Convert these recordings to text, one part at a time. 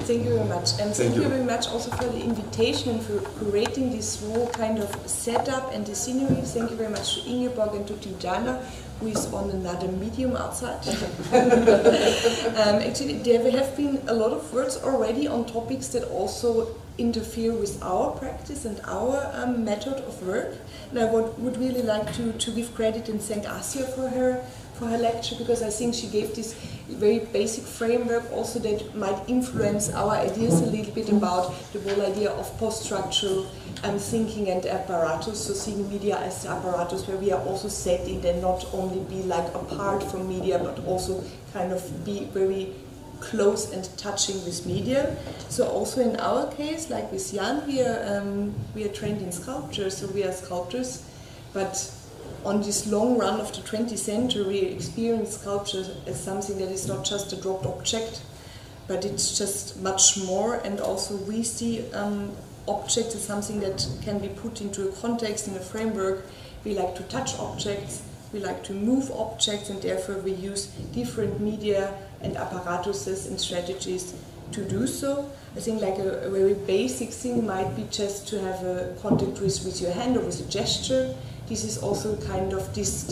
Thank you very much. And thank you very much also for the invitation and for creating this whole kind of setup and the scenery. Thank you very much to Ingeborg and to Tijana, who is on another medium outside. Actually, there have been a lot of words already on topics that also interfere with our practice and our method of work. And I would really like to give credit and thank Asia for her lecture, because I think she gave this very basic framework also that might influence our ideas a little bit about the whole idea of post-structural thinking and apparatus, so seeing media as the apparatus where we are also setting and not only be like apart from media but also kind of be very close and touching with media. So also in our case, like with Jan, we are trained in sculpture, so we are sculptors, but on this long run of the 20th century, we experience sculpture as something that is not just a dropped object, but it's just much more, and also we see objects as something that can be put into a context, in a framework. We like to touch objects, we like to move objects, and therefore we use different media and apparatuses and strategies to do so. I think like a very basic thing might be just to have a contact with your hand or with a gesture. This is also kind of this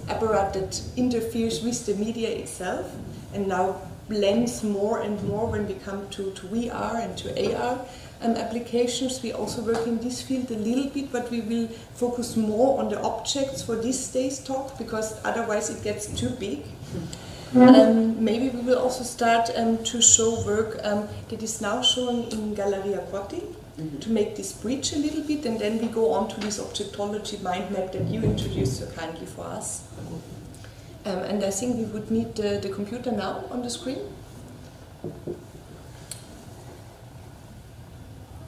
apparatus that interferes with the media itself and now blends more and more when we come to VR and to AR applications. We also work in this field a little bit, but we will focus more on the objects for this day's talk, because otherwise it gets too big. Maybe we will also start to show work that is now showing in Galleria Corti, to make this bridge a little bit, and then we go on to this objectology mind map that you introduced so kindly for us. And I think we would need the computer now on the screen.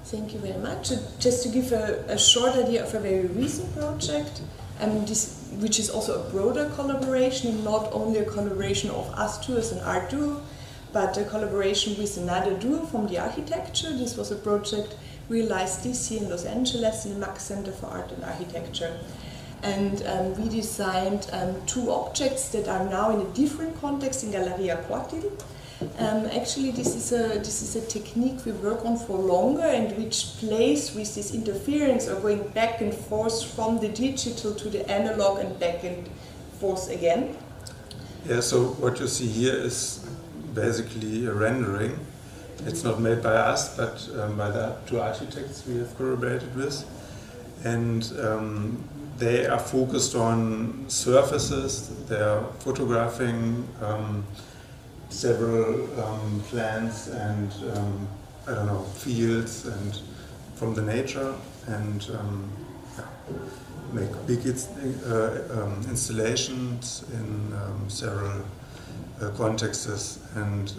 Thank you very much. Just to give a short idea of a very recent project, which is also a broader collaboration, not only a collaboration of us two as an art duo, but a collaboration with another duo from the architecture. This was a project realized this year in Los Angeles in the Max Center for Art and Architecture. And we designed two objects that are now in a different context in Galleria Corti. Actually, this is a technique we work on for longer, and which plays with this interference or going back and forth from the digital to the analog and back and forth again. Yeah, so what you see here is basically a rendering. It's not made by us, but by the two architects we have collaborated with. And they are focused on surfaces. They are photographing several plants and I don't know, fields and from the nature, and make big installations in several contexts. And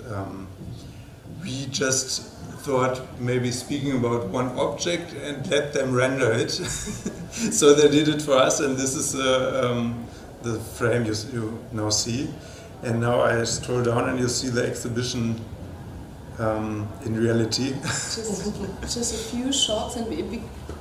we just thought maybe speaking about one object and let them render it. So they did it for us, and this is the frame you now see. And now I scroll down and you see the exhibition in reality. just a few shots, and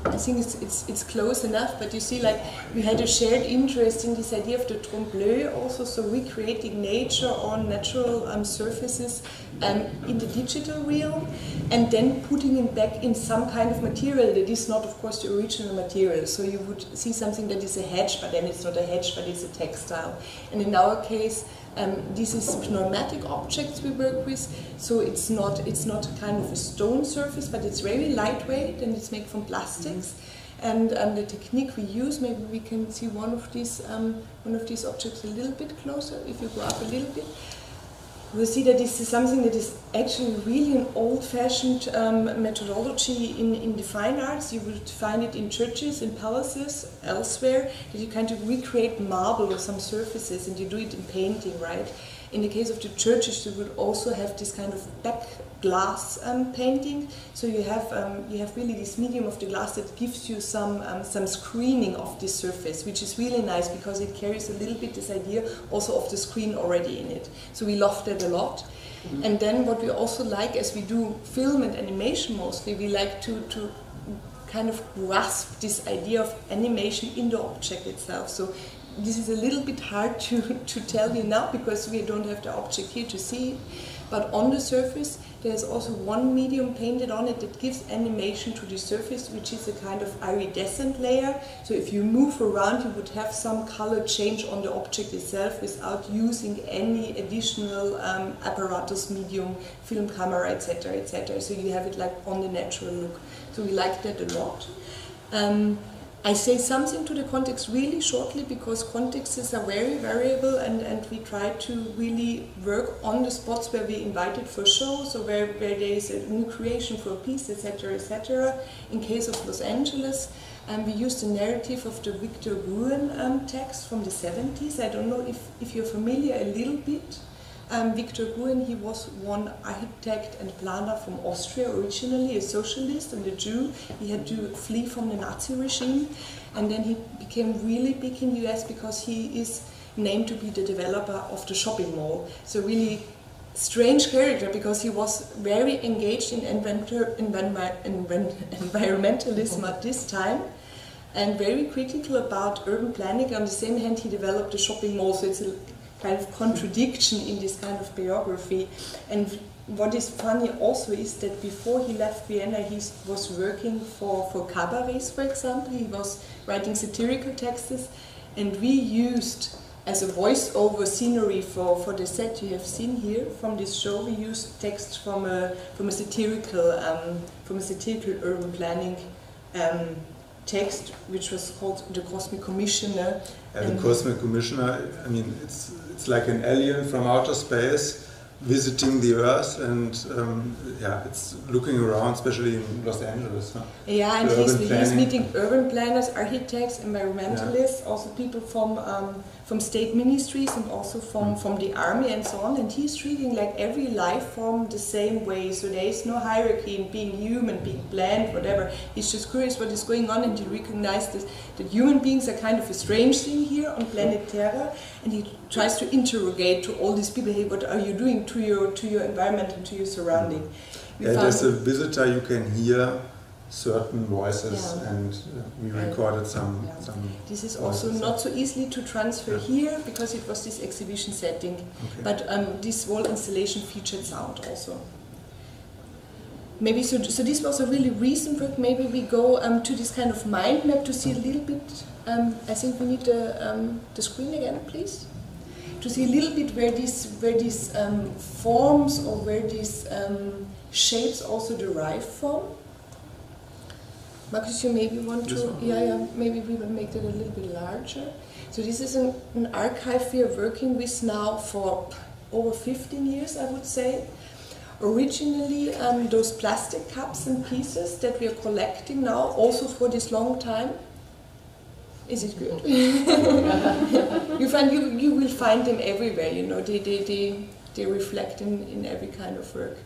I think it's close enough, but you see, like, we had a shared interest in this idea of the trompe-l'œil also, so recreating nature on natural surfaces in the digital realm, and then putting it back in some kind of material that is not, of course, the original material. So you would see something that is a hedge, but then it's not a hedge, but it's a textile. And in our case, this is pneumatic objects we work with, so it's not kind of a stone surface, but it's very lightweight and it's made from plastics. And the technique we use, maybe we can see one of these objects a little bit closer. If you go up a little bit, we'll see that this is something that is actually really an old-fashioned methodology in the fine arts. You would find it in churches, in palaces, elsewhere, that you kind of recreate marble or some surfaces, and you do it in painting, right? In the case of the churches, you would also have this kind of back glass painting. So you have really this medium of the glass that gives you some screening of this surface, which is really nice because it carries a little bit this idea also of the screen already in it. So we love that a lot. And then what we also like, as we do film and animation mostly, we like to kind of grasp this idea of animation in the object itself. So this is a little bit hard to tell you now because we don't have the object here to see it. but on the surface there's also one medium painted on it that gives animation to the surface, which is a kind of iridescent layer. So if you move around, you would have some color change on the object itself without using any additional apparatus, medium, film camera, etc., etc. So you have it like on the natural look. So we like that a lot. I say something to the context really shortly because contexts are very variable, and we try to really work on the spots where we invited for shows or where there is a new creation for a piece, etc., etc. In case of Los Angeles, we used the narrative of the Victor Gruen text from the 70s. I don't know if you're familiar a little bit. Victor Gruen, he was one architect and planner from Austria originally, a socialist and a Jew. He had to flee from the Nazi regime, and then he became really big in the US because he is named to be the developer of the shopping mall. So really strange character because he was very engaged in environmentalism at this time and very critical about urban planning. On the same hand, he developed the shopping mall, so it's a kind of contradiction in this kind of biography. And what is funny also is that before he left Vienna, he was working for cabarets, for example. He was writing satirical texts, and we used as a voiceover scenery for the set you have seen here from this show. We used texts from a satirical urban planning text, which was called The Cosmic Commissioner. And the Cosmic Commissioner, I mean, it's like an alien from outer space visiting the Earth, and yeah, it's looking around, especially in Los Angeles. Huh? Yeah, and he's meeting urban planners, architects, environmentalists, also people from state ministries and also from the army and so on. And he's treating like every life form the same way. So there is no hierarchy in being human, being planned, whatever. He's just curious what is going on, and he recognizes that human beings are kind of a strange thing here on planet Terra. And he tries to interrogate to all these people, hey, what are you doing to your environment and to your surrounding? Yeah, as a visitor you can hear certain voices, and we recorded some This is voices. also not so easily to transfer here because it was this exhibition setting, but this whole installation featured sound also. Maybe so this was a really recent work. Maybe we go to this kind of mind map to see a little bit. I think we need the screen again, please, to see a little bit where these forms or where these shapes also derive from. Markus, you maybe want to, maybe we will make that a little bit larger. So this is an archive we are working with now for over 15 years, I would say. Originally, those plastic cups and pieces that we are collecting now, also for this long time. Is it good? You will find them everywhere, you know, they reflect in every kind of work.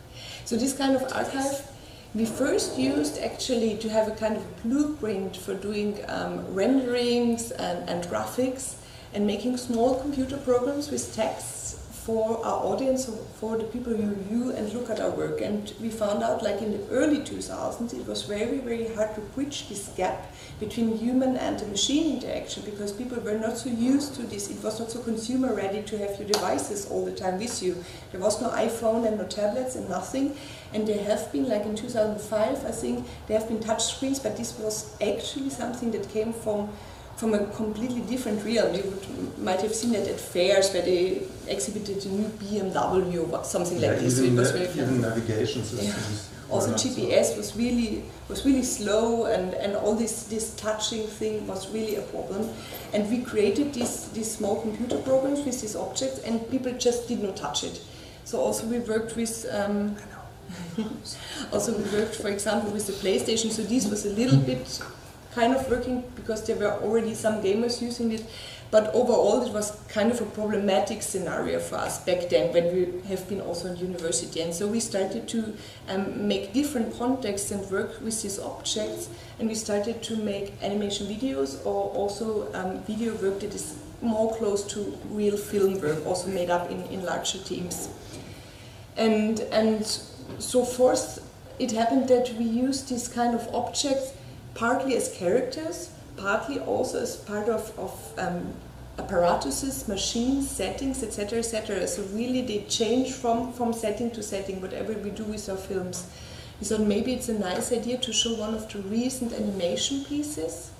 So this kind of archive, we first used actually to have a kind of blueprint for doing renderings and graphics and making small computer programs with texts for our audience, for the people who view and look at our work. And we found out, like in the early 2000s, it was very, very hard to bridge this gap between human and the machine interaction, because people were not so used to this. It was not so consumer ready to have your devices all the time with you. There was no iPhone and no tablets and nothing. And there have been, like in 2005, I think, there have been touch screens, but this was actually something that came from a completely different realm. You might have seen that at fairs where they exhibited a new BMW or something like this. So it was very even navigation systems. Yeah. Also GPS was really slow, and all this touching thing was really a problem. And we created these small computer programs with these objects, and people just did not touch it. So also we worked with for example, with the PlayStation. So this was a little bit kind of working because there were already some gamers using it, but overall it was kind of a problematic scenario for us back then when we have been also in university. And so we started to make different contexts and work with these objects, and we started to make animation videos or also video work that is more close to real film work, also made up in larger teams. And so forth, it happened that we used these kind of objects partly as characters, partly also as part of apparatuses, machines, settings, etc., etc. So really they change from setting to setting, whatever we do with our films. We thought maybe it's a nice idea to show one of the recent animation pieces,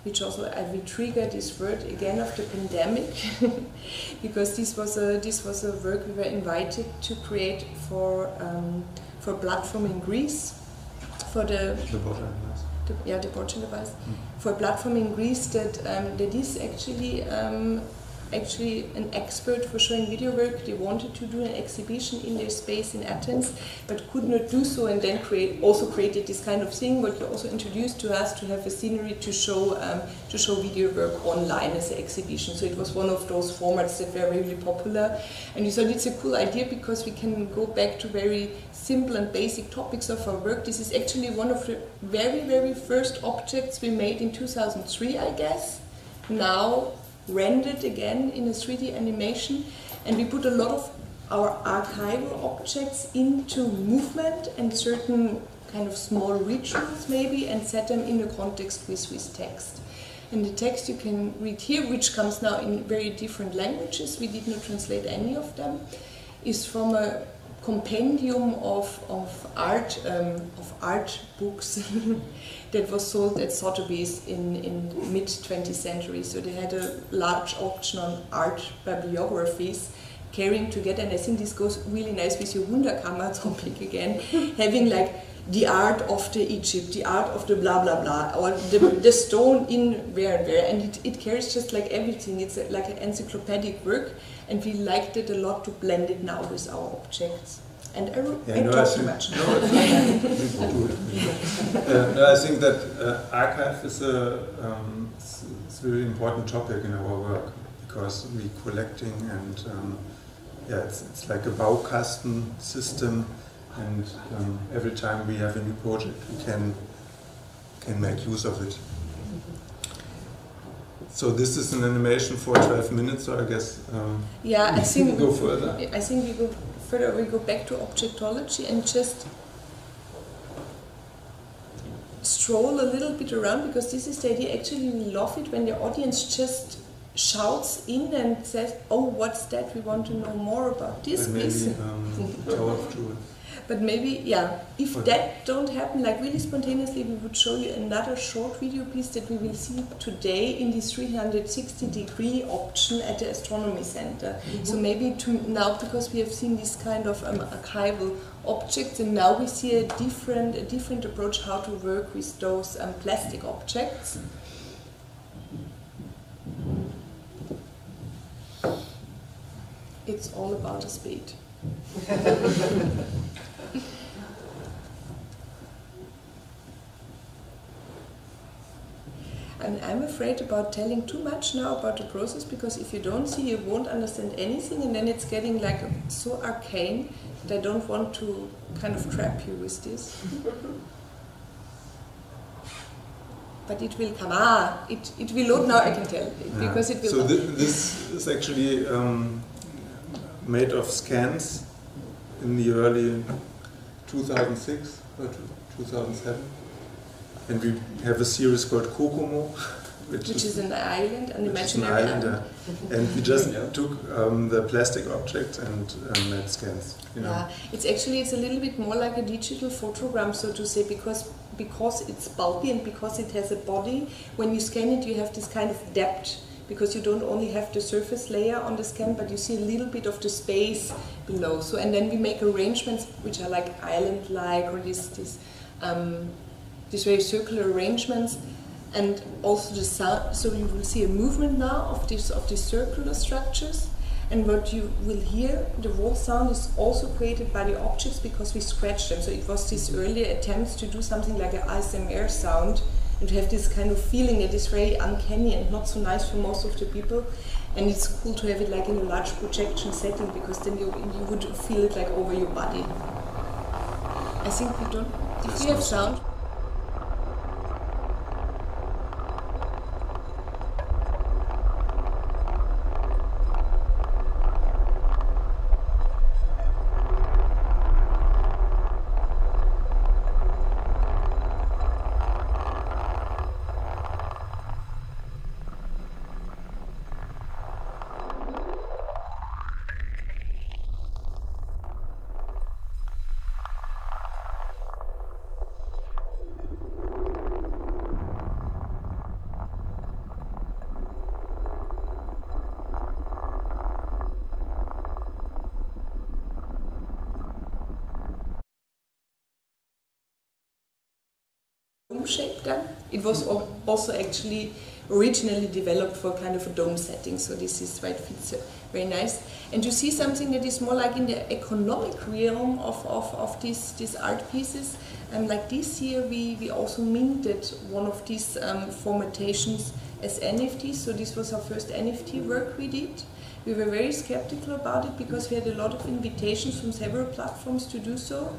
which also I will trigger this word again of the pandemic, because this was a work we were invited to create for a platform in Greece, for the Borgia device, for a platform in Greece that is actually an expert for showing video work. They wanted to do an exhibition in their space in Athens, but could not do so, and then created this kind of thing. What you also introduced to us, to have a scenery to show video work online as an exhibition. So it was one of those formats that were really popular, and we thought it's a cool idea because we can go back to very simple and basic topics of our work. This is actually one of the very, very first objects we made in 2003, I guess. Now rendered again in a 3D animation, and we put a lot of our archival objects into movement and certain kind of small rituals maybe, and set them in a context with text. And the text you can read here, which comes now in very different languages, we did not translate any of them, is from a compendium of art books that was sold at Sotheby's in mid-20th century. So they had a large auction on art bibliographies carrying together, and I think this goes really nice with your Wunderkammer topic again, having like the art of the Egypt, the art of the blah blah blah, or the stone in where and where, and it carries just like everything. It's like an encyclopedic work, and we liked it a lot to blend it now with our objects. And I talk too much. I think that archive is a really important topic in our work, because we're collecting, and it's like a Baukasten system, and every time we have a new project we can make use of it. So this is an animation for 12 minutes, so I guess I think we go further. I think we go further. We go back to objectology and just stroll a little bit around, because this is the idea. Actually, we love it when the audience just shouts in and says, "Oh, what's that? We want to know more about this." But maybe, if that don't happen, like really spontaneously, we would show you another short video piece that we will see today in this 360-degree option at the Astronomy Center. So maybe now, because we have seen this kind of archival objects, and now we see a different approach how to work with those plastic objects. It's all about the speed. And I'm afraid about telling too much now about the process, because if you don't see, you won't understand anything, and then it's getting like so arcane that I don't want to kind of trap you with this. But it will come. It will load now, I can tell, because it will. So this is actually made of scans in the early 2006 or 2007. And we have a series called Kokomo, which is an island, an imaginary island. And we just took the plastic objects and made scans. It's a little bit more like a digital photogram, so to say, because it's bulky and because it has a body. When you scan it, you have this kind of depth, because you don't only have the surface layer on the scan, but you see a little bit of the space below. So, and then we make arrangements which are like island-like, or these very circular arrangements, and also the sound. So you will see a movement now of these circular structures, and what you will hear, the raw sound is also created by the objects, because we scratch them. So it was this earlier attempts to do something like an ASMR sound, and to have this kind of feeling that is very uncanny and not so nice for most of the people. And it's cool to have it like in a large projection setting, because then you would feel it like over your body. I think we don't. If we have sound. dome shape then. It was also actually originally developed for kind of a dome setting, so this is why it fits very nice. And you see something that is more like in the economic realm of these art pieces. And like this year, we also minted one of these formatations as NFTs, so this was our first NFT work we did. We were very skeptical about it because we had a lot of invitations from several platforms to do so,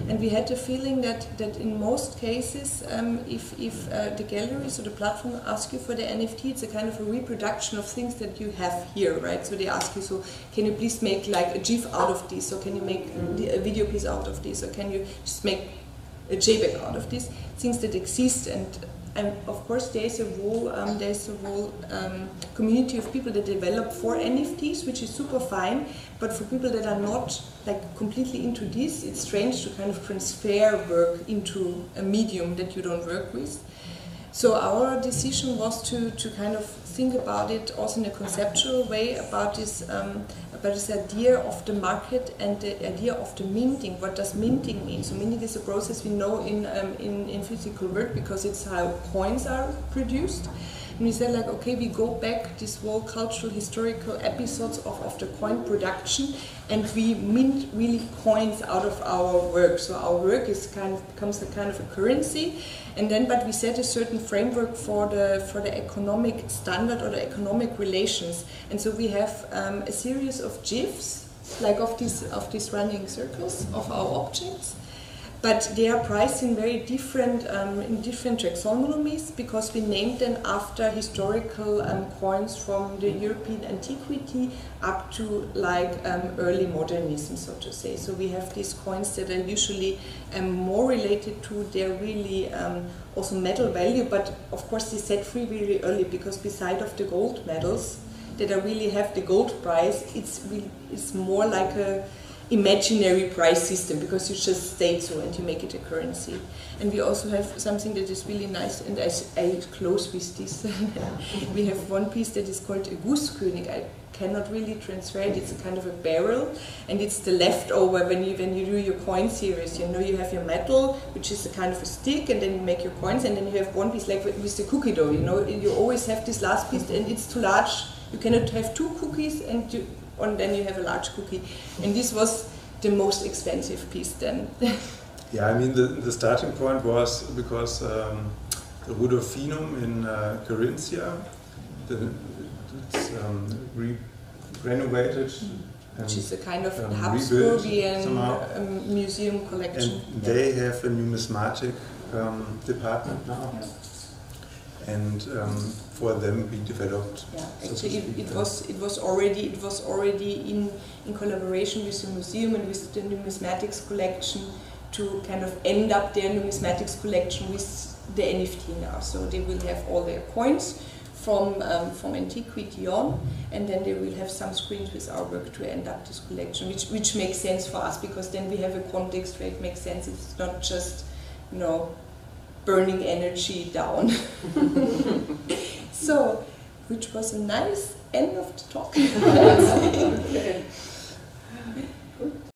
and we had the feeling that in most cases, if the galleries or the platform ask you for the NFT, it's a kind of a reproduction of things that you have here, right? So they ask you, so can you please make like a GIF out of this, or can you make a video piece out of this, or can you just make a JPEG out of this, things that exist. And of course, there's a whole community of people that develop for NFTs, which is super fine. But for people that are not like completely into this, it's strange to kind of transfer work into a medium that you don't work with. So our decision was to kind of think about it also in a conceptual way, about this idea of the market and the idea of the minting. What does minting mean? So minting is a process we know in physical work because it's how coins are produced. And we said like, okay, we go back this whole cultural, historical episodes of the coin production, and we mint really coins out of our work. So our work becomes a kind of a currency, and then but we set a certain framework for the economic standard or the economic relations. And so we have a series of GIFs, like of these running circles of our objects. But they are priced in very different taxonomies because we named them after historical coins from the European antiquity up to like early modernism, so to say. So we have these coins that are usually more related to their really also metal value, but of course they set free really early because beside of the gold medals that are really have the gold price, it's more like a imaginary price system because you just state so and you make it a currency. And we also have something that is really nice, and I close with this. We have one piece that is called a Gusskönig. I cannot really transfer it. It's a kind of a barrel, and it's the leftover when you do your coin series. You know, you have your metal, which is a kind of a stick, and then you make your coins, and then you have one piece like with the cookie dough. You know, you always have this last piece, and it's too large. You cannot have two cookies, and then you have a large cookie. And this was the most expensive piece then. Yeah, I mean the starting point was because the Rudolfinum in Carinthia, it's renovated. Which is a kind of Habsburgian museum collection. And they have a numismatic department now. Yeah. And for them we developed. Yeah, actually it was already in collaboration with the museum and with the numismatics collection to kind of end up their numismatics collection with the NFT now. So they will have all their coins from antiquity on, and then they will have some screens with our work to end up this collection, which makes sense for us because then we have a context where it makes sense. It's not just, you know, burning energy down. So, which was a nice end of the talk. Okay.